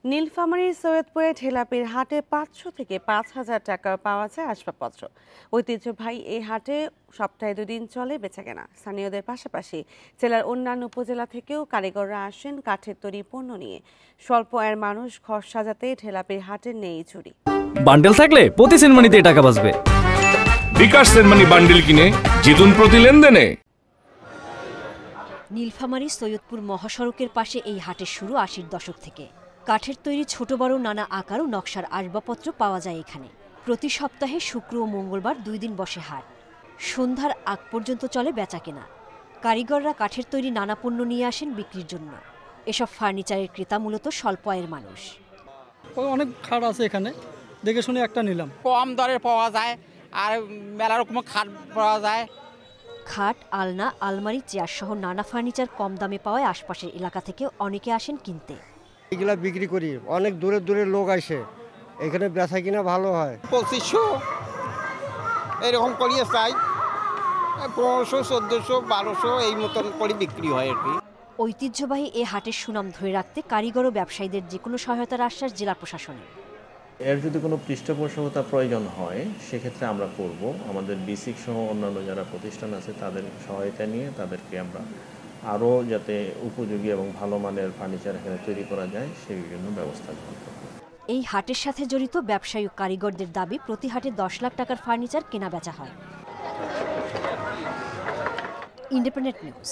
নীলফামারীর সৈয়দপুরে ঠেলাপির হাটে 500 থেকে 5,000 টাকা পাওয়া যায় আসবাবপত্র। ঐতিহ্যবাহী এই হাটে সপ্তাহে 2 দিন চলে বেচাকেনা। স্থানীয়দের পাশাপাশি জেলার অন্যান্য উপজেলা থেকেও কারিগররা আসেন কাঠের তৈরি পণ্য নিয়ে। স্বল্প আয়ের মানুষ ঘর সাজাতে ঠেলাপির হাটের নেই চুরি। বান্ডেল থাকলে প্রতি সেনমানিতে টাকা বাঁচবে। বিকাশ সেনমানি বান্ডেল কিনে জিতুন প্রতি লেনদেনে। নীলফামারী সৈয়দপুর মহাসড়কের পাশে এই হাটের শুরু 80-র দশক থেকে। কাঠের তৈরি ছোট বড় নানা আকার ও নকশার আসবাবপত্র পাওয়া যায় এখানে। প্রতি সপ্তাহে শুক্র ও মঙ্গলবার 2 দিন বসে হাট। সন্ধ্যার আগ পর্যন্ত চলে বেচাকেনা। কারিগররা কাঠের তৈরি নানা পণ্য নিয়ে আসেন বিক্রির জন্য। এসব ফার্নিচারের ক্রেতা মূলত স্বল্প আয়ের মানুষ। অনেক খাট আছে এখানে, দেখে শুনে একটা নিলাম। কম দরে পাওয়া যায় আর মেলা রকম খাট পাওয়া যায়। খাট, আলনা, আলমারি, চেয়ার সহ নানা ফার্নিচার কম দামে পাওয়ায় আশপাশের এলাকা থেকে অনেকে আসেন কিনতে। এগুলা বিক্রি করি, অনেক দূরের দূরের লোক আসে, এখানে বেচা কিনা ভালো হয়। 2500 এরকম করিয়ে চাই, 1500, 1400, 1200 এই মতন করে বিক্রি হয় আর কি। ঐতিহ্যবাহী এ হাটের সুনাম ধরে রাখতে কারিগর ও ব্যবসায়ীদের যে কোনো সহায়তার আশ্বাস জেলা প্রশাসনের। এর যদি কোনো পৃষ্ঠপোষকতা প্রয়োজন হয় সেক্ষেত্রে আমরা করব। আমাদের বিসিক সহ অন্যান্য যারা প্রতিষ্ঠান আছে তাদের সহায়তা নিয়ে তাদেরকে আমরা আরও যাতে উপযোগী এবং ভালো মানের ফার্নিচার এখানে তৈরি করা যায় সেই জন্য ব্যবস্থা গ্রহণ করব। এই হাটের সাথে জড়িত ব্যবসায়ী ও কারিগরদের দাবি প্রতি হাটে 10 লাখ টাকার ফার্নিচার কেনা বেচা হয়। Independent news.